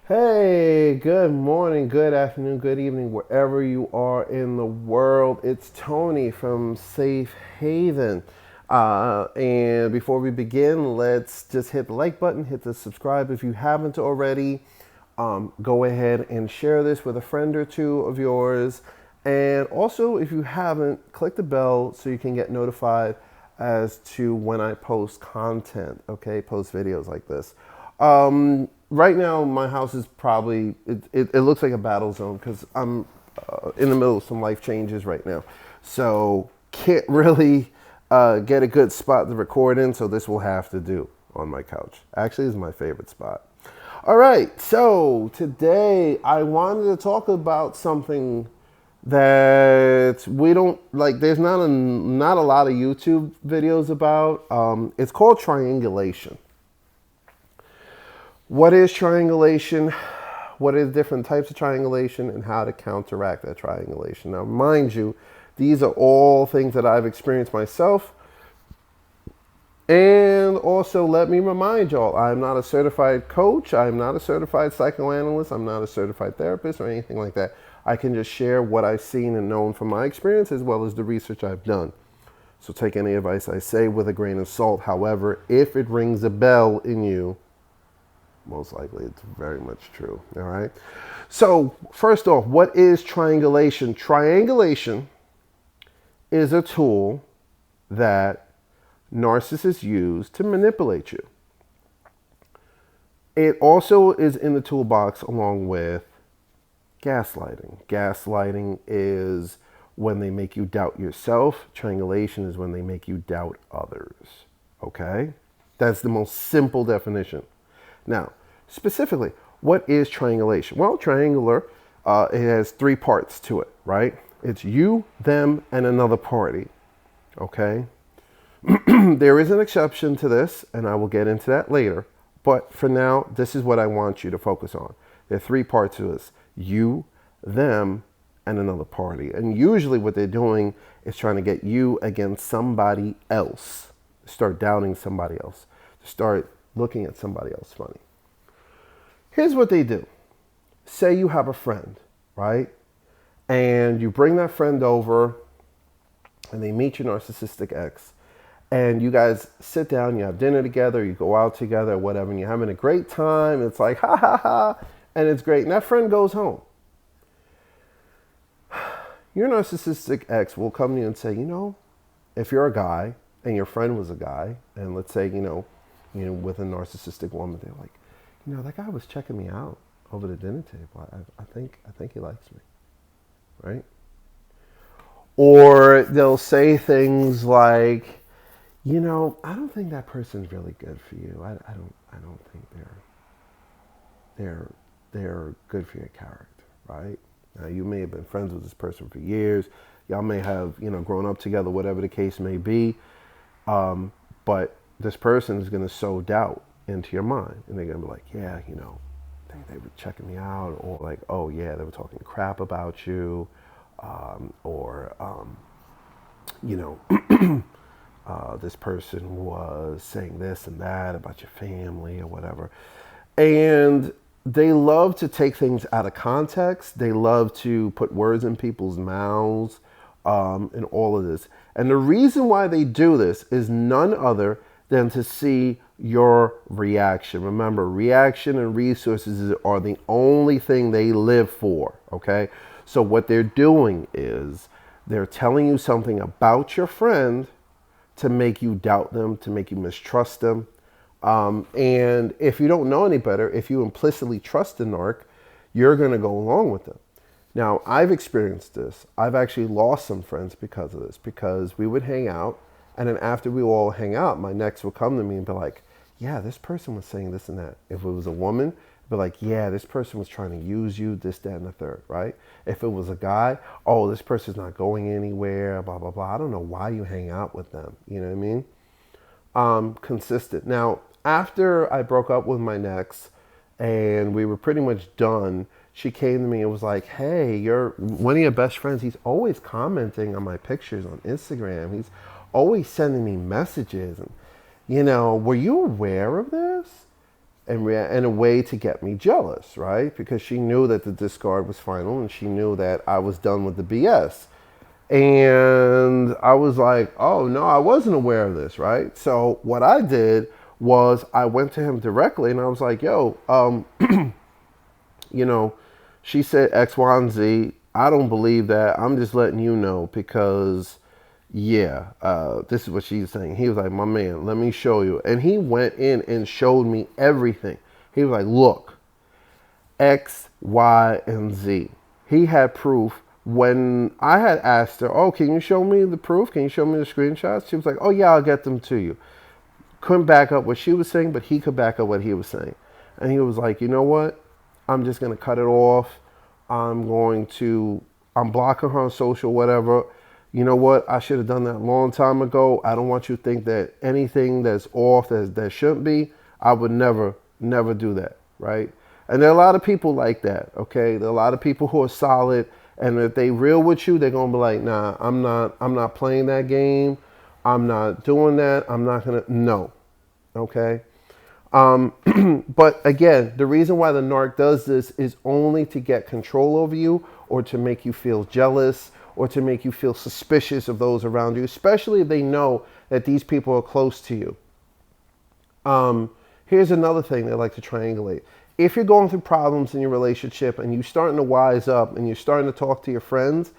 Hey, good morning, good afternoon, good evening, wherever you are in the world. It's Tony from Safe Haven. And before we begin, let's just hit the like button, hit the subscribe if you haven't already. Go ahead and share this with a friend or two of yours. And also, if you haven't, click the bell so you can get notified as to when I post content, okay? Post videos like this. Right now, my house is probably, it looks like a battle zone because I'm in the middle of some life changes right now. So, can't really get a good spot to record in, so this will have to do on my couch. Actually, this is my favorite spot. All right, so today I wanted to talk about something that we don't like. There's not a lot of YouTube videos about. It's called triangulation. What is triangulation? What are the different types of triangulation and how to counteract that triangulation? Now, mind you, these are all things that I've experienced myself. And also, let me remind y'all, I'm not a certified coach. I'm not a certified psychoanalyst. I'm not a certified therapist or anything like that. I can just share what I've seen and known from my experience as well as the research I've done. So take any advice I say with a grain of salt. However, if it rings a bell in you, most likely it's very much true. All right. So first off, what is triangulation? Triangulation is a tool that narcissists use to manipulate you. It also is in the toolbox along with gaslighting. Gaslighting is when they make you doubt yourself. Triangulation is when they make you doubt others. Okay? That's the most simple definition. Now, specifically, what is triangulation? Well, triangular, it has three parts to it, right? It's you, them, and another party. Okay? There is an exception to this, and I will get into that later. But for now, this is what I want you to focus on. There are three parts to this. You, them, and another party. And usually what they're doing is trying to get you against somebody else. Start doubting somebody else. Start looking at somebody else funny. Here's what they do. Say you have a friend, right? And you bring that friend over and they meet your narcissistic ex. And you guys sit down, you have dinner together, you go out together, whatever, and you're having a great time. It's like, ha ha ha, and it's great. And that friend goes home. Your narcissistic ex will come to you and say, if you're a guy and your friend was a guy, and let's say, with a narcissistic woman, they're like, that guy was checking me out over the dinner table. I think he likes me, right? Or they'll say things like, I don't think that person's really good for you. I don't think they're good for your character, right? Now, you may have been friends with this person for years. Y'all may have, grown up together, whatever the case may be. But this person is going to sow doubt into your mind. And they're going to be like, yeah, they were checking me out. Or like, oh, yeah, they were talking crap about you. This person was saying this and that about your family or whatever. And they love to take things out of context. They love to put words in people's mouths and all of this. And the reason why they do this is none other than to see your reaction. Remember, reaction and resources are the only thing they live for, okay? So what they're doing is they're telling you something about your friend to make you doubt them, to make you mistrust them. And if you don't know any better, if you implicitly trust a narc, you're going to go along with them. Now, I've experienced this. I've actually lost some friends because of this, because we would hang out, and then after we all hang out, my next would come to me and be like, yeah, this person was saying this and that. If it was a woman, be like, yeah, this person was trying to use you, this, that, and the third, right? If it was a guy, oh, this person's not going anywhere, blah, blah, blah. I don't know why you hang out with them. You know what I mean? Consistent. Now, after I broke up with my ex and we were pretty much done, she came to me and was like, hey, you're one of your best friends. He's always commenting on my pictures on Instagram. He's always sending me messages. And, were you aware of this? and a way to get me jealous, right? Because she knew that the discard was final and she knew that I was done with the BS. And I was like, oh no, I wasn't aware of this, right? So what I did was I went to him directly and I was like, yo, you know, she said X, Y, and Z. I don't believe that. I'm just letting you know because, yeah, this is what she's saying. He was like, my man, let me show you. And he went in and showed me everything. He was like, look, X, Y, and Z. He had proof. When I had asked her, oh, can you show me the proof? Can you show me the screenshots? She was like, oh, yeah, I'll get them to you. Couldn't back up what she was saying, but he could back up what he was saying. And he was like, you know what? I'm just going to cut it off. I'm blocking her on social, whatever. You know what? I should have done that a long time ago. I don't want you to think that anything that's off that shouldn't be. I would never do that, right? And there are a lot of people like that, okay? There are a lot of people who are solid, and if they real with you, they're going to be like, nah, I'm not playing that game. I'm not doing that. I'm not going to, no, okay? But again, the reason why the narc does this is only to get control over you or to make you feel jealous or to make you feel suspicious of those around you, especially if they know that these people are close to you. Here's another thing they like to triangulate. If you're going through problems in your relationship and you're starting to wise up and you're starting to talk to your friends,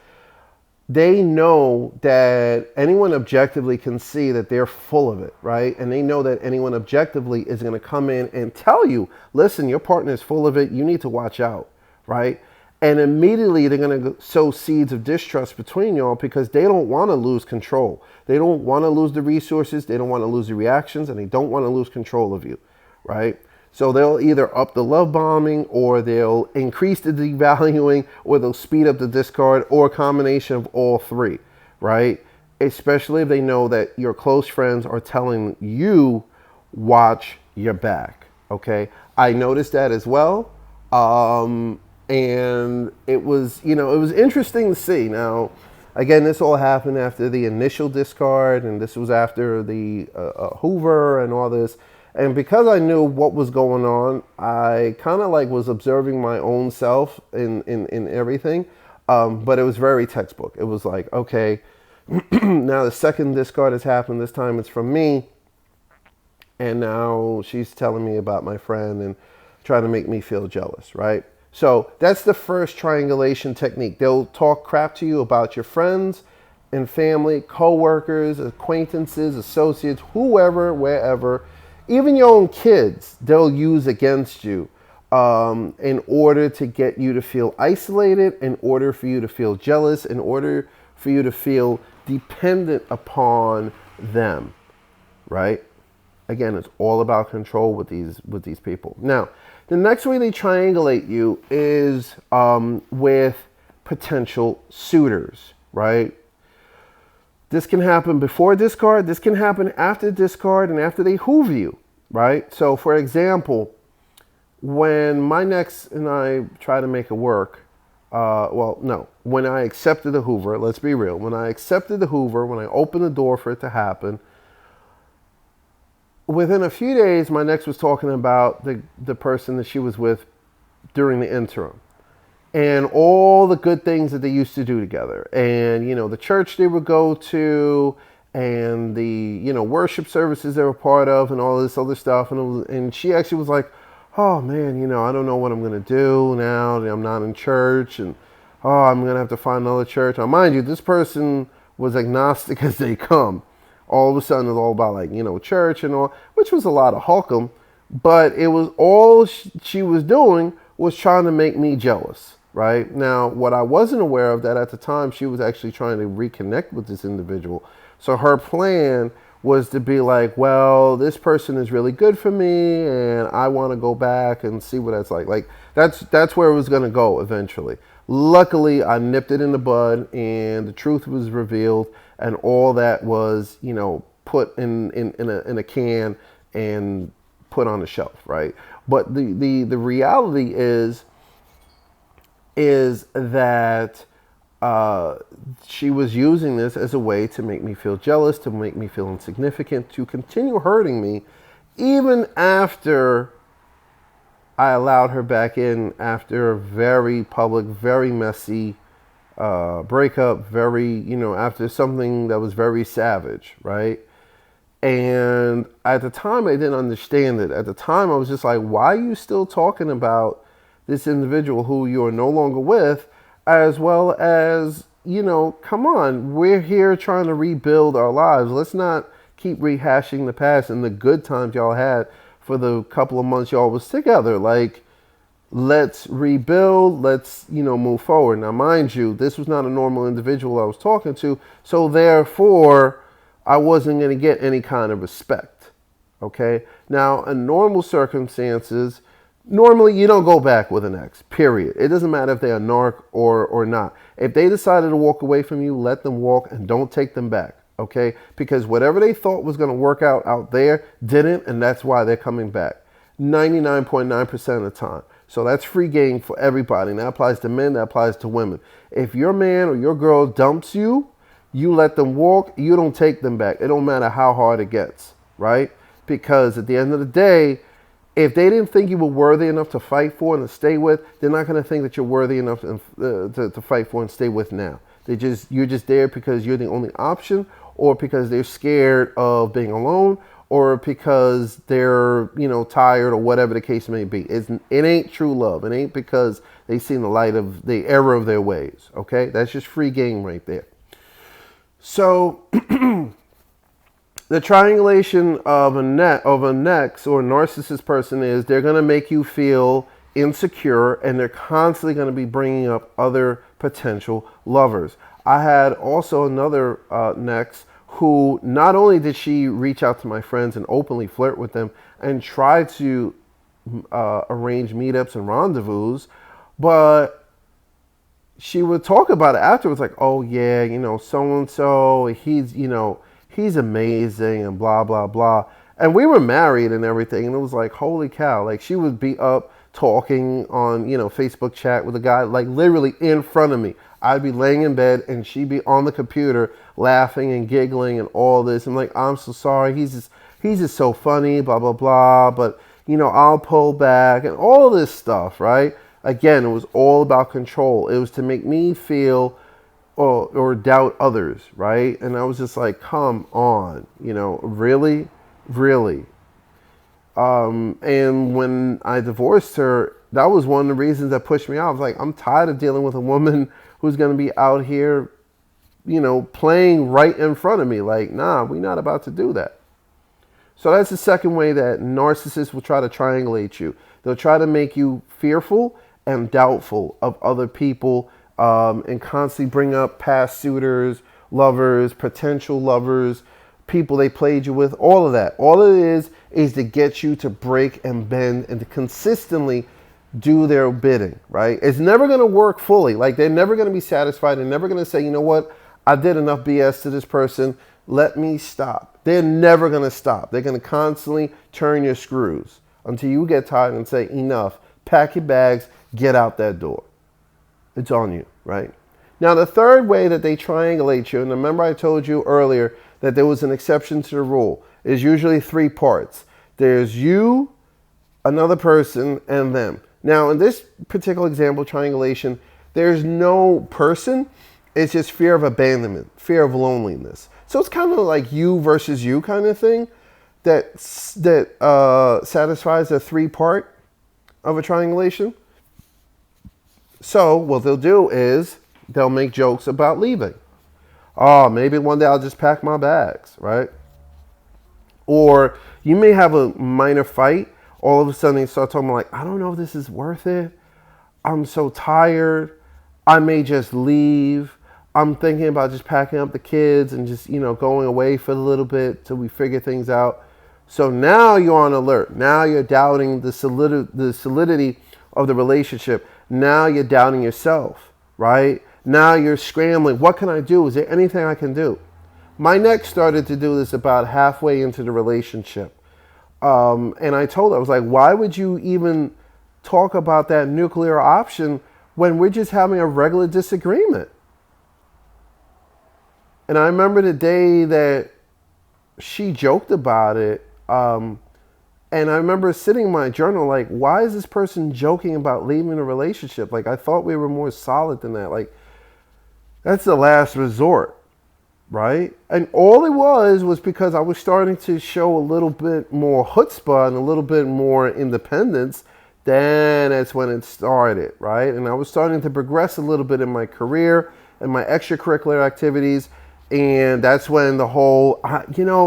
they know that anyone objectively can see that they're full of it, right? And they know that anyone objectively is going to come in and tell you, listen, your partner is full of it. You need to watch out, right? And immediately they're going to sow seeds of distrust between y'all because they don't want to lose control. They don't want to lose the resources. They don't want to lose the reactions, and they don't want to lose control of you, right? So they'll either up the love bombing or they'll increase the devaluing or they'll speed up the discard or a combination of all three, right? Especially if they know that your close friends are telling you, watch your back, okay? I noticed that as well. And it was, it was interesting to see. Now, again, this all happened after the initial discard and this was after the Hoover and all this. And because I knew what was going on, I kind of like was observing my own self in everything. But it was very textbook. It was like, okay, now the second discard has happened. This time it's from me. And now she's telling me about my friend and trying to make me feel jealous, right? So that's the first triangulation technique. They'll talk crap to you about your friends and family, co-workers, acquaintances, associates, whoever, wherever. Even your own kids, they'll use against you in order to get you to feel isolated, in order for you to feel jealous, in order for you to feel dependent upon them, right? Again, it's all about control with these people. Now, the next way they triangulate you is with potential suitors, right? This can happen before discard. This can happen after discard and after they hoover you, right? So, for example, when my next and I try to make it work, when I accepted the hoover, let's be real. When I accepted the hoover, when I opened the door for it to happen, within a few days, my next was talking about the person that she was with during the interim. And all the good things that they used to do together. And, the church they would go to and the, worship services they were part of and all this other stuff. And she actually was like, oh, man, I don't know what I'm going to do now that I'm not in church. And, I'm going to have to find another church. Now, mind you, this person was agnostic as they come. All of a sudden, it was all about, church and all, which was a lot of hulkum. But it was all she was doing was trying to make me jealous. Right? Now, what I wasn't aware of that at the time, she was actually trying to reconnect with this individual. So her plan was to be like, well, this person is really good for me and I want to go back and see what that's like. Like that's where it was going to go eventually. Luckily, I nipped it in the bud and the truth was revealed and all that was, put in a can and put on the shelf, right? But the reality is that she was using this as a way to make me feel jealous, to make me feel insignificant, to continue hurting me, even after I allowed her back in after a very public, very messy breakup, after something that was very savage, right? And at the time, I didn't understand it. At the time, I was just like, why are you still talking about this individual who you're no longer with, as well as, come on, we're here trying to rebuild our lives. Let's not keep rehashing the past and the good times y'all had for the couple of months y'all was together. Like, let's rebuild, let's, move forward. Now, mind you, this was not a normal individual I was talking to, so therefore, I wasn't going to get any kind of respect. Okay? Now, in normal circumstances, normally you don't go back with an ex, period. It doesn't matter if they're a narc or not. If they decided to walk away from you, let them walk and don't take them back. Okay? Because whatever they thought was going to work out there didn't, and that's why they're coming back 99.9% of the time. So that's free game for everybody. And that applies to men, that applies to women. If your man or your girl dumps you, you let them walk, you don't take them back. It don't matter how hard it gets, right? Because at the end of the day, if they didn't think you were worthy enough to fight for and to stay with, they're not going to think that you're worthy enough to fight for and stay with now. You're just there because you're the only option, or because they're scared of being alone, or because they're, tired, or whatever the case may be. It ain't true love. It ain't because they seen the light of the error of their ways. Okay, that's just free game right there. So the triangulation of a next or narcissist person is they're going to make you feel insecure, and they're constantly going to be bringing up other potential lovers. I had also another next who not only did she reach out to my friends and openly flirt with them and try to arrange meetups and rendezvous, but she would talk about it afterwards, like, oh yeah, so-and-so, he's amazing and blah, blah, blah. And we were married and everything, and it was like, holy cow. Like, she would be up talking on, Facebook chat with a guy, like literally in front of me. I'd be laying in bed and she'd be on the computer laughing and giggling and all this. I'm like, I'm so sorry. He's just so funny, blah, blah, blah. But, I'll pull back and all this stuff, right? Again, it was all about control. It was to make me feel or doubt others, right? And I was just like, come on, really? Really? And when I divorced her, that was one of the reasons that pushed me out. I was like, I'm tired of dealing with a woman who's going to be out here, playing right in front of me. Like, nah, we're not about to do that. So that's the second way that narcissists will try to triangulate you. They'll try to make you fearful and doubtful of other people, and constantly bring up past suitors, lovers, potential lovers, people they played you with, all of that. All it is to get you to break and bend and to consistently do their bidding, right? It's never going to work fully. Like, they're never going to be satisfied. They're never going to say, you know what, I did enough BS to this person. Let me stop. They're never going to stop. They're going to constantly turn your screws until you get tired and say, enough, pack your bags, get out that door. It's on you, right? Now, the third way that they triangulate you, and remember I told you earlier that there was an exception to the rule, is usually 3 parts. There's you, another person, and them. Now, in this particular example, triangulation, there's no person. It's just fear of abandonment, fear of loneliness. So it's kind of like you versus you kind of thing that satisfies the 3-part of a triangulation. So what they'll do is they'll make jokes about leaving. Oh, maybe one day I'll just pack my bags, right? Or you may have a minor fight. All of a sudden they start talking like, I don't know if this is worth it. I'm so tired. I may just leave. I'm thinking about just packing up the kids and just, going away for a little bit till we figure things out. So now you're on alert. Now you're doubting the solidity of the relationship. Now you're doubting yourself, right? Now you're scrambling. What can I do? Is there anything I can do? My next started to do this about halfway into the relationship. And I told her, I was like, why would you even talk about that nuclear option when we're just having a regular disagreement? And I remember the day that she joked about it, And I remember sitting in my journal like, why is this person joking about leaving a relationship? Like, I thought we were more solid than that. Like, that's the last resort, right? And all it was because I was starting to show a little bit more chutzpah and a little bit more independence. Then that's when it started, right? And I was starting to progress a little bit in my career and my extracurricular activities. And that's when the whole,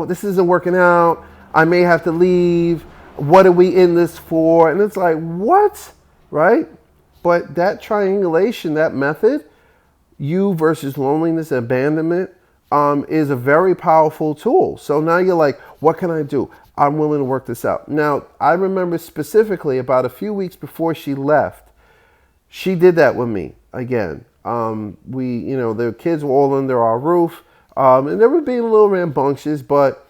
this isn't working out. I may have to leave. What are we in this for? And it's like, what? Right? But that triangulation, that method, you versus loneliness, abandonment, is a very powerful tool. So now you're like, what can I do? I'm willing to work this out. Now, I remember specifically about a few weeks before she left, she did that with me again. The kids were all under our roof, and they were being a little rambunctious, but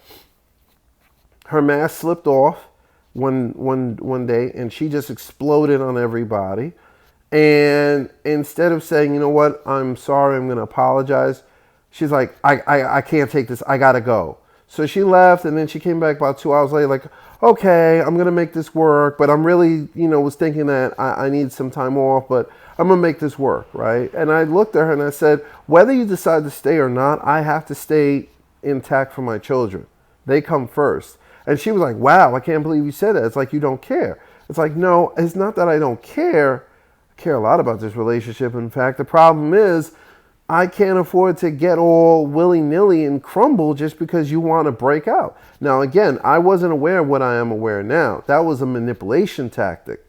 her mask slipped off one day, and she just exploded on everybody. And instead of saying, you know what, I'm sorry, I'm going to apologize, she's like, I can't take this, I got to go. So she left, and then she came back about 2 hours later like, okay, I'm going to make this work, but I'm really, was thinking that I need some time off, but I'm going to make this work, right? And I looked at her and I said, whether you decide to stay or not, I have to stay intact for my children. They come first. And she was like, wow, I can't believe you said that. It's like, you don't care. It's like, no, it's not that I don't care. I care a lot about this relationship. In fact, the problem is I can't afford to get all willy-nilly and crumble just because you want to break out. Now, again, I wasn't aware of what I am aware now. That was a manipulation tactic.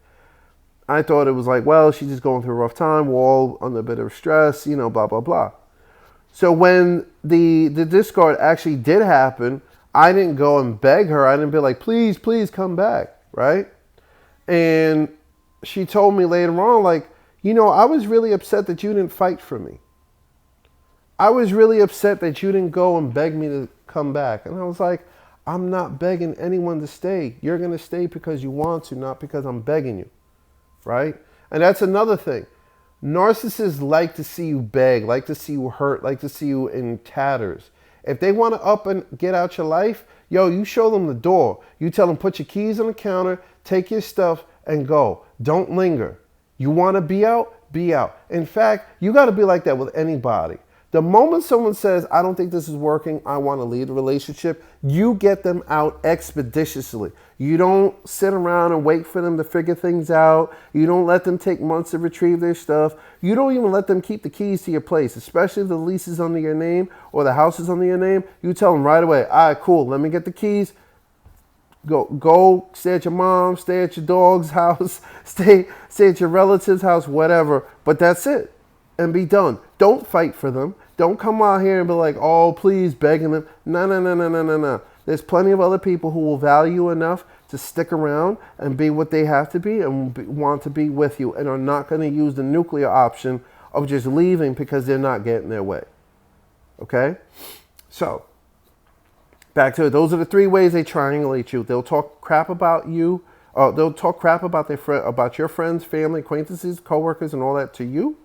I thought it was like, well, she's just going through a rough time. We're all under a bit of stress, blah, blah, blah. So when the discard actually did happen, I didn't go and beg her. I didn't be like, please, please come back, right? And she told me later on, like, I was really upset that you didn't fight for me. I was really upset that you didn't go and beg me to come back. And I was like, I'm not begging anyone to stay. You're going to stay because you want to, not because I'm begging you, right? And that's another thing. Narcissists like to see you beg, like to see you hurt, like to see you in tatters. If they want to up and get out your life, you show them the door. You tell them, put your keys on the counter, take your stuff, and go. Don't linger. You want to be out? Be out. In fact, you got to be like that with anybody. The moment someone says, I don't think this is working, I want to leave the relationship, you get them out expeditiously. You don't sit around and wait for them to figure things out. You don't let them take months to retrieve their stuff. You don't even let them keep the keys to your place, especially if the lease is under your name or the house is under your name. You tell them right away, all right, cool, let me get the keys. Go stay at your mom, stay at your dog's house, stay at your relative's house, whatever. But that's it. And be done. Don't fight for them. Don't come out here and be like, oh, please, begging them. No. There's plenty of other people who will value you enough to stick around and be what they have to be and want to be with you and are not going to use the nuclear option of just leaving because they're not getting their way. Okay? So, back to it. Those are the 3 ways they triangulate you. They'll talk crap about you. They'll talk crap about about your friends, family, acquaintances, coworkers, and all that to you.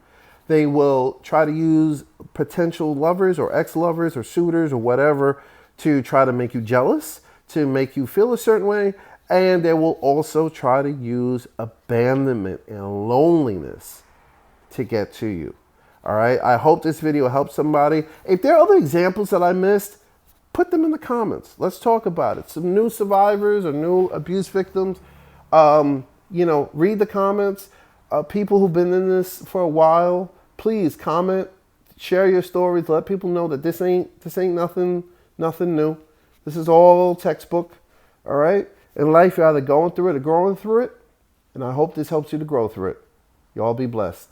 They will try to use potential lovers or ex-lovers or suitors or whatever to try to make you jealous, to make you feel a certain way. And they will also try to use abandonment and loneliness to get to you. All right. I hope this video helps somebody. If there are other examples that I missed, put them in the comments. Let's talk about it. Some new survivors or new abuse victims, read the comments. People who've been in this for a while, please comment, share your stories, let people know that this ain't nothing new. This is all textbook, all right? In life, you're either going through it or growing through it, and I hope this helps you to grow through it. Y'all be blessed.